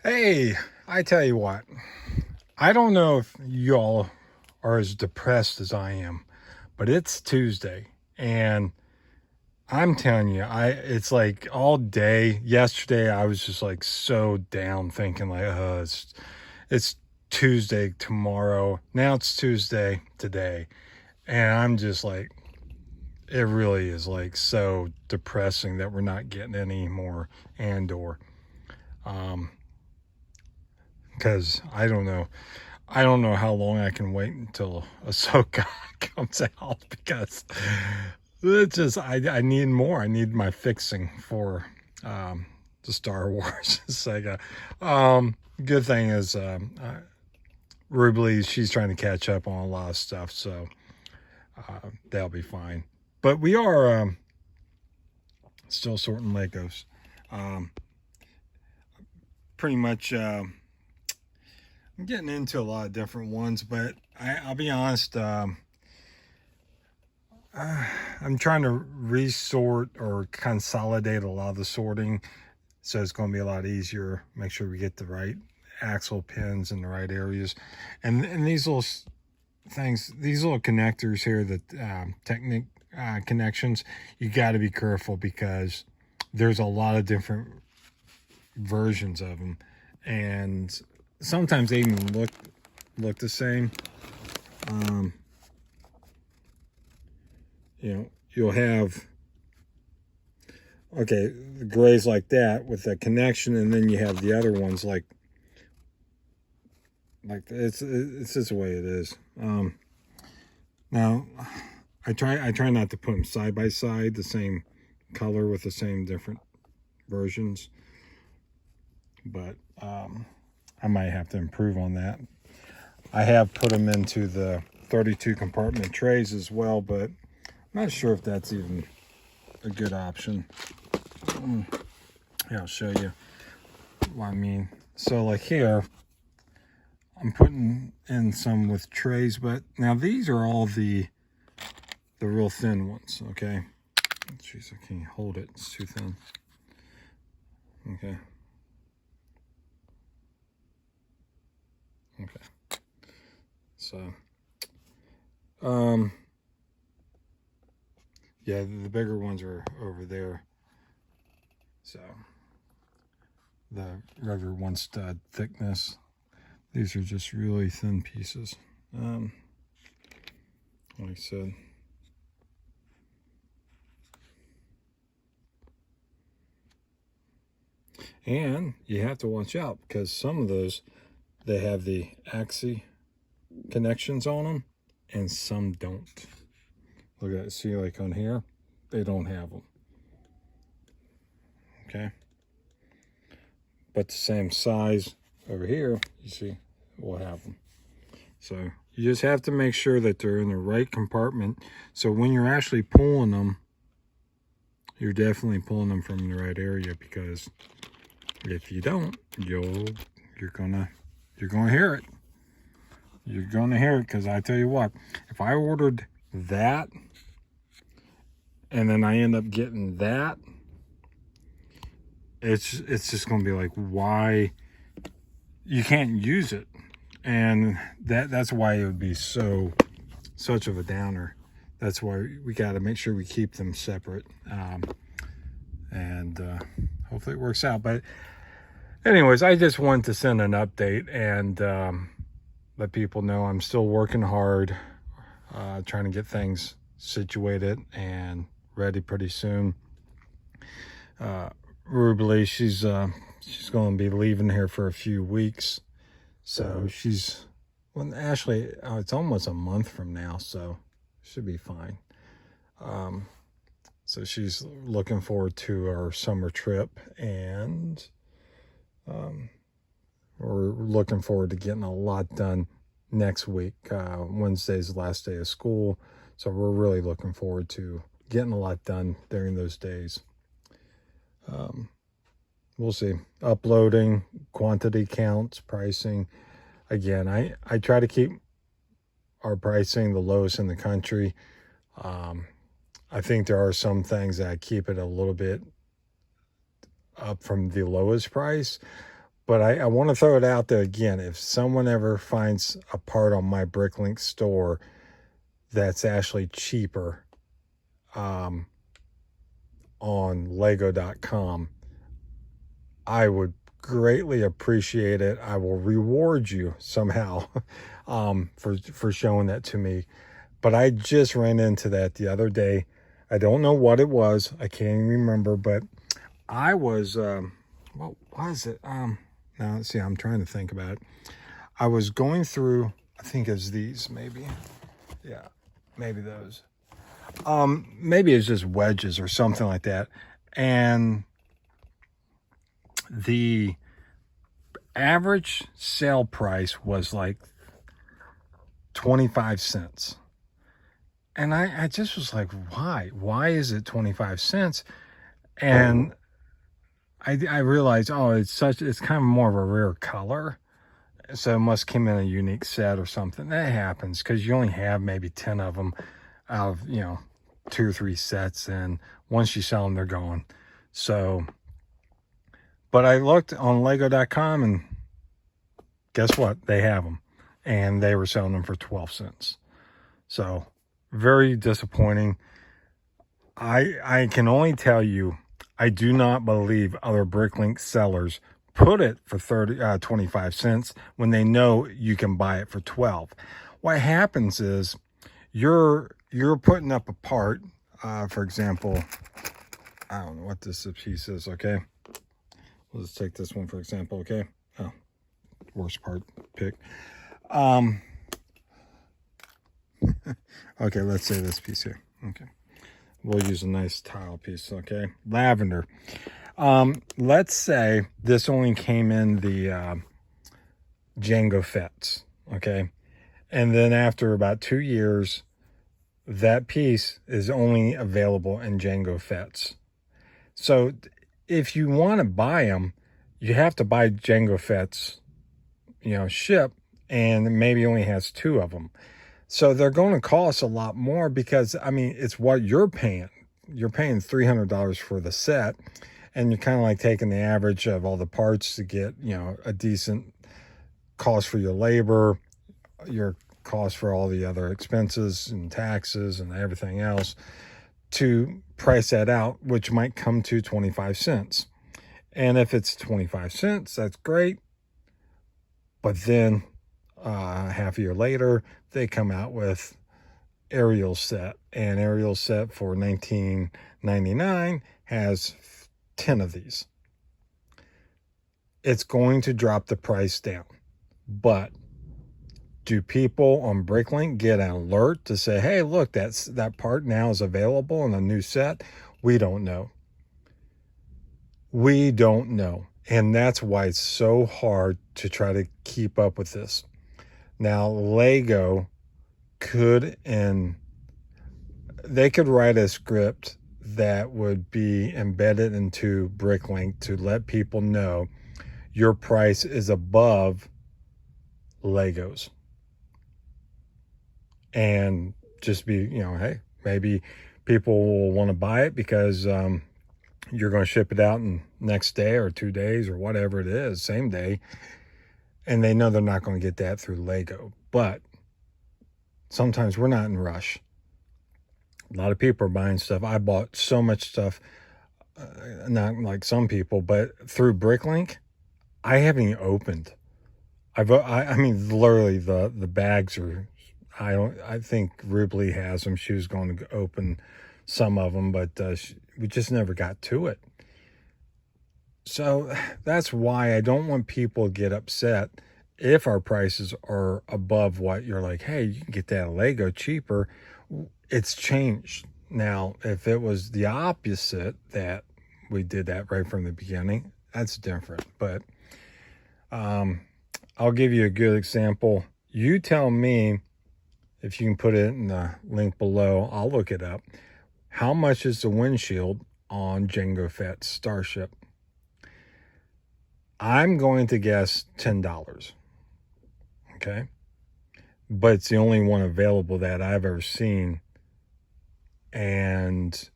Hey, I tell you what, I don't know if y'all are as depressed as I am, but it's Tuesday and I'm telling you, it's like all day. Yesterday I was just like so down thinking like, it's Tuesday tomorrow. Now it's Tuesday today. And I'm just like, it really is like so depressing that we're not getting any more Andor. Um, because I don't know how long I can wait until Ahsoka comes out because it's just I need more. I need my fixing for the Star Wars Sega. Good thing is Ruby, she's trying to catch up on a lot of stuff, so that'll be fine. But we are still sorting Legos. Um, Pretty much. I'm getting into a lot of different ones, but I'll be honest. I'm trying to resort or consolidate a lot of the sorting, so it's going to be a lot easier. Make sure we get the right axle pins in the right areas, and these little things, these little connectors here, the Technic connections. You got to be careful because there's a lot of different versions of them, and sometimes they even look the same. You'll have the grays like that with a connection, and then you have the other ones like it's just the way it is. Now I try not to put them side by side, the same color with the same different versions, but I might have to improve on that. I have put them into the 32 compartment trays as well, but I'm not sure if that's even a good option. Yeah, I'll show you what I mean. So like here, I'm putting in some with trays, but now these are all the real thin ones, okay? Jeez, I can't hold it, it's too thin. Okay. So, yeah, the bigger ones are over there. So, the regular one stud thickness. These are just really thin pieces. Like I said. And you have to watch out because some of those, they have the axis connections on them and some don't. Look at it. See, like on here, they don't have them. Okay. But the same size over here, you see, we'll have them. So you just have to make sure that they're in the right compartment. So when you're actually pulling them, you're definitely pulling them from the right area, because if you don't, you're gonna hear it. You're gonna hear it, because I tell you what, if I ordered that and then I end up getting that, it's just gonna be like, why you can't use it. And that's why it would be such of a downer. That's why we got to make sure we keep them separate, and hopefully it works out. But anyways, I just wanted to send an update and let people know I'm still working hard, trying to get things situated and ready pretty soon. Ruby, she's going to be leaving here for a few weeks. So actually, it's almost a month from now, so should be fine. So she's looking forward to our summer trip, and we're looking forward to getting a lot done next week. Wednesday's the last day of school, so we're really looking forward to getting a lot done during those days. We'll see. Uploading, quantity counts, pricing. Again, I try to keep our pricing the lowest in the country. I think there are some things that keep it a little bit up from the lowest price, But I want to throw it out there again. If someone ever finds a part on my Bricklink store that's actually cheaper on lego.com, I would greatly appreciate it. I will reward you somehow for showing that to me. But I just ran into that the other day. I don't know what it was. I can't even remember, but I was, what was it? Now, let's see, I'm trying to think about it. I was going through, I think it's these, maybe. Yeah, maybe those. Maybe it's just wedges or something like that. And the average sale price was like 25 cents. And I just was like, why? Why is it 25 cents? And I realized, oh, it's kind of more of a rare color. So it must come in a unique set or something. That happens because you only have maybe 10 of them out of, 2 or 3 sets. And once you sell them, they're gone. So, but I looked on lego.com and guess what? They have them. And they were selling them for 12 cents. So very disappointing. I can only tell you, I do not believe other Bricklink sellers put it for 25 cents when they know you can buy it for 12. What happens is you're putting up a part, for example, I don't know what this piece is, okay? Let's take this one for example, okay? Oh, worst part pick. Okay, let's say this piece here. Okay. We'll use a nice tile piece, okay? Lavender. Let's say this only came in the Django Fets, okay? And then after about 2 years, that piece is only available in Django Fets. So if you want to buy them, you have to buy Django Fets, ship, and maybe only has 2 of them. So they're going to cost a lot more because, I mean, it's what you're paying. You're paying $300 for the set, and you're kind of like taking the average of all the parts to get, a decent cost for your labor, your cost for all the other expenses and taxes and everything else to price that out, which might come to 25 cents. And if it's 25 cents, that's great. But then half a year later, they come out with Ariel set, and Ariel set for $19.99 has 10 of these. It's going to drop the price down. But do people on Bricklink get an alert to say, hey, look, that part now is available in a new set? We don't know. We don't know. And that's why it's so hard to try to keep up with this. Now, Lego could write a script that would be embedded into Bricklink to let people know your price is above Legos. And just be, hey, maybe people will want to buy it because you're going to ship it out in next day or 2 days or whatever it is, same day. And they know they're not going to get that through Lego. But sometimes we're not in a rush. A lot of people are buying stuff. I bought so much stuff, not like some people, but through Bricklink, I haven't even opened. I mean, literally the bags are, I think Rubley has them. She was going to open some of them, but we just never got to it. So that's why I don't want people to get upset if our prices are above what you're like, hey, you can get that Lego cheaper. It's changed. Now, if it was the opposite, that we did that right from the beginning, that's different. But I'll give you a good example. You tell me, if you can put it in the link below, I'll look it up. How much is the windshield on Django Fett's Starship? I'm going to guess $10. Okay? But it's the only one available that I've ever seen. And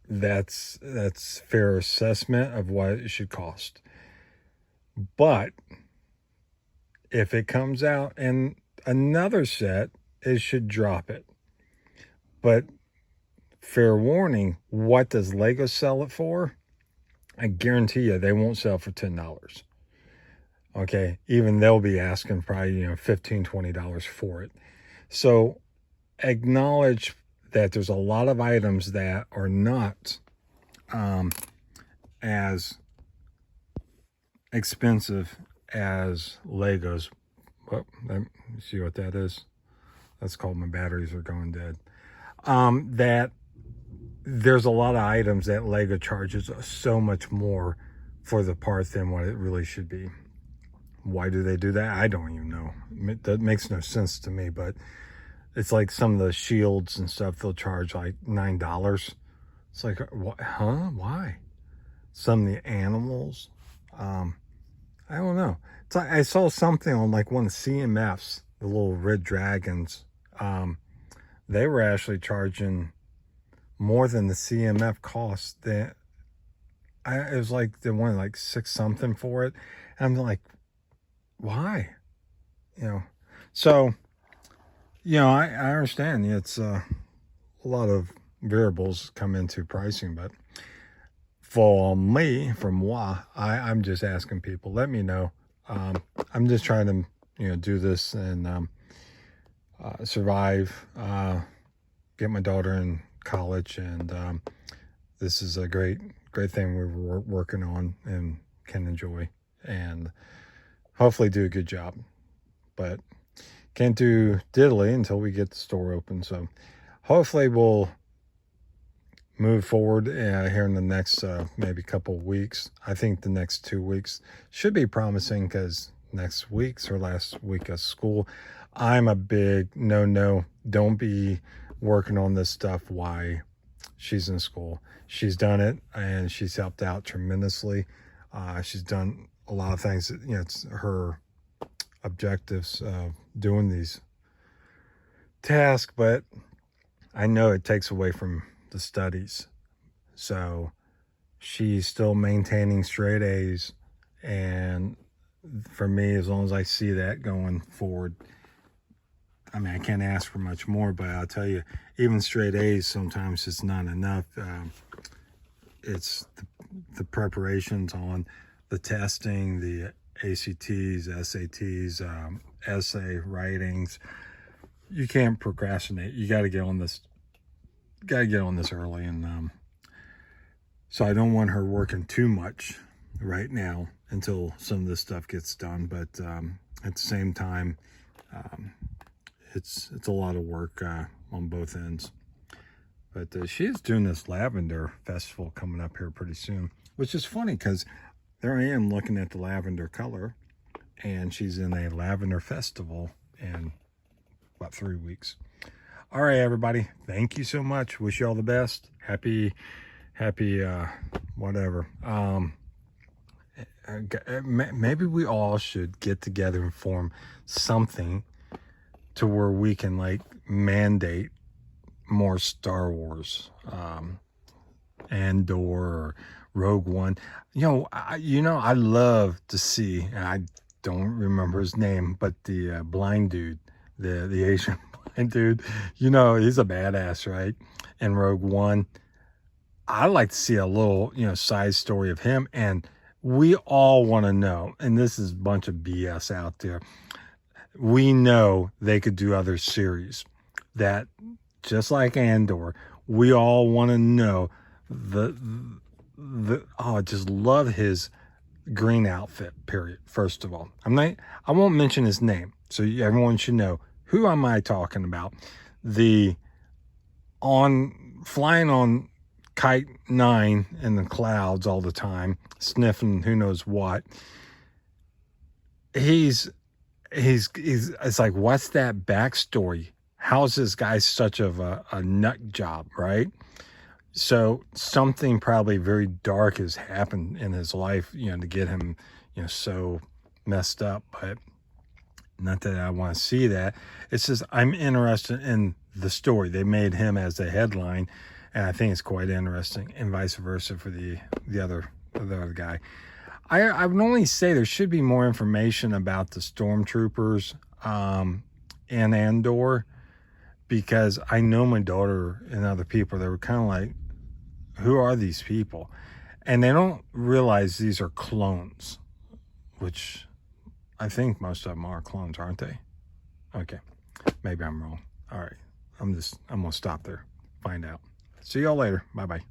that's fair assessment of what it should cost. But if it comes out in another set, it should drop it. But fair warning, what does Lego sell it for? I guarantee you they won't sell for $10. Okay, even they'll be asking probably $15, $20 for it. So acknowledge that there's a lot of items that are not as expensive as Legos. Well, let me see what that is. That's called my batteries are going dead. That there's a lot of items that Lego charges so much more for the part than what it really should be. Why do they do that? I don't even know. That makes no sense to me, but it's like some of the shields and stuff, they'll charge like $9. It's like, what? Huh? Why? Some of the animals, I don't know. It's like I saw something on like one of the CMFs, the little red dragons. They were actually charging more than the CMF cost. It was like they wanted like $6 something for it. And I'm like, why? So, I understand it's a lot of variables come into pricing, but for me, for moi, I'm just asking people, let me know. I'm just trying to, do this and survive, get my daughter in college, and this is a great thing we're working on and can enjoy, and hopefully do a good job. But can't do diddly until we get the store open. So hopefully we'll move forward here in the next maybe couple of weeks. I think the next 2 weeks should be promising, because next week's her last week of school. I'm a big no, don't be working on this stuff while she's in school. She's done it and she's helped out tremendously. She's done a lot of things. It's her objectives of doing these tasks, but I know it takes away from the studies. So she's still maintaining straight A's, and for me, as long as I see that going forward, I mean, I can't ask for much more, but I'll tell you, even straight A's, sometimes it's not enough. It's the preparations on the testing, the ACTs, SATs, essay writings. You can't procrastinate. You got to get on this. Got to get on this early, and so I don't want her working too much right now until some of this stuff gets done. But at the same time, it's a lot of work on both ends. But she is doing this lavender festival coming up here pretty soon, which is funny because there I am looking at the lavender color, and she's in a lavender festival in about 3 weeks. All right, everybody. Thank you so much. Wish you all the best. Happy, whatever. Maybe we all should get together and form something to where we can like mandate more Star Wars, Andor or Rogue One. I love to see, and I don't remember his name, but the blind dude, the Asian blind dude, he's a badass, right? In Rogue One, I like to see a little, side story of him. And we all want to know, and this is a bunch of BS out there. We know they could do other series that, just like Andor, we all want to know I just love his green outfit, period. First of all, I won't mention his name, so everyone should know who am I talking about. Flying on Kite 9 in the clouds all the time, sniffing who knows what. It's like, what's that backstory? How is this guy such of a nut job, right? So something probably very dark has happened in his life, to get him, so messed up. But not that I want to see that. It's just I'm interested in the story. They made him as a headline, and I think it's quite interesting, and vice versa for the other guy. I would only say there should be more information about the stormtroopers in Andor, because I know my daughter and other people, they were kind of like, who are these people? And they don't realize these are clones, which I think most of them are clones, aren't they? Okay, maybe I'm wrong. All right, I'm gonna stop there, find out. See y'all later. Bye-bye.